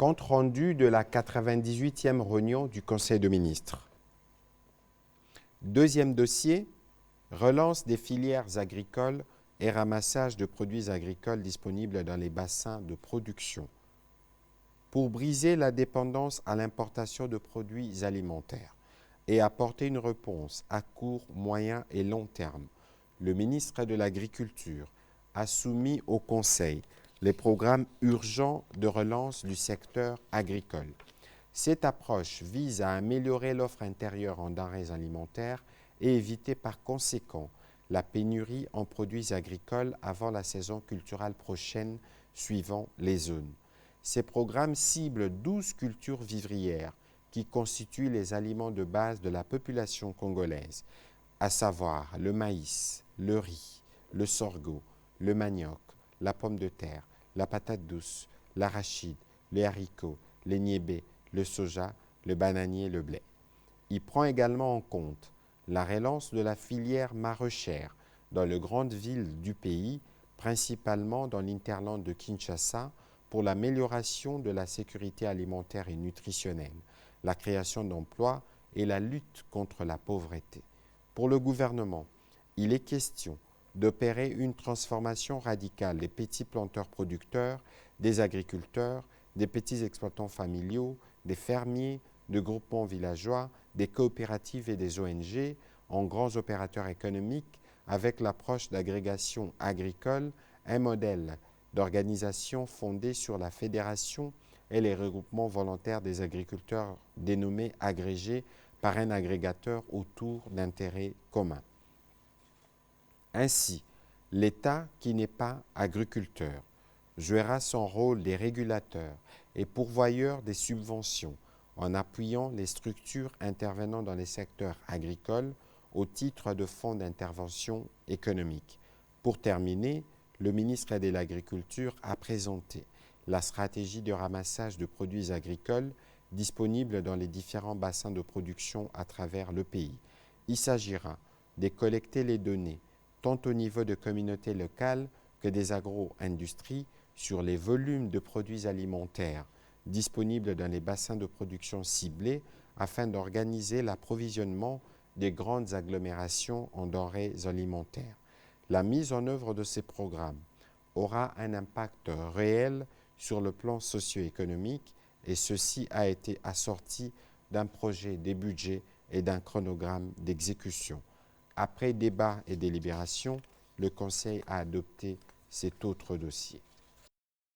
Compte rendu de la 98e réunion du Conseil de ministres. Deuxième dossier, relance des filières agricoles et ramassage de produits agricoles disponibles dans les bassins de production. Pour briser la dépendance à l'importation de produits alimentaires et apporter une réponse à court, moyen et long terme, le ministre de l'Agriculture a soumis au Conseil les programmes urgents de relance du secteur agricole. Cette approche vise à améliorer l'offre intérieure en denrées alimentaires et éviter par conséquent la pénurie en produits agricoles avant la saison culturelle prochaine suivant les zones. Ces programmes ciblent 12 cultures vivrières qui constituent les aliments de base de la population congolaise, à savoir le maïs, le riz, le sorgho, le manioc, la pomme de terre, la patate douce, l'arachide, les haricots, les niébés, le soja, le bananier, le blé. Il prend également en compte la relance de la filière maraîchère dans les grandes villes du pays, principalement dans l'interland de Kinshasa, pour l'amélioration de la sécurité alimentaire et nutritionnelle, la création d'emplois et la lutte contre la pauvreté. Pour le gouvernement, il est question d'opérer une transformation radicale des petits planteurs producteurs, des agriculteurs, des petits exploitants familiaux, des fermiers, de groupements villageois, des coopératives et des ONG en grands opérateurs économiques avec l'approche d'agrégation agricole, un modèle d'organisation fondée sur la fédération et les regroupements volontaires des agriculteurs dénommés agrégés par un agrégateur autour d'intérêts communs. Ainsi, l'État qui n'est pas agriculteur jouera son rôle des régulateurs et pourvoyeurs des subventions en appuyant les structures intervenant dans les secteurs agricoles au titre de fonds d'intervention économique. Pour terminer, le ministre de l'Agriculture a présenté la stratégie de ramassage de produits agricoles disponibles dans les différents bassins de production à travers le pays. Il s'agira de collecter les données tant au niveau de communautés locales que des agro-industries sur les volumes de produits alimentaires disponibles dans les bassins de production ciblés afin d'organiser l'approvisionnement des grandes agglomérations en denrées alimentaires. La mise en œuvre de ces programmes aura un impact réel sur le plan socio-économique et ceci a été assorti d'un projet des budgets et d'un chronogramme d'exécution. Après débat et délibération, le Conseil a adopté cet autre dossier.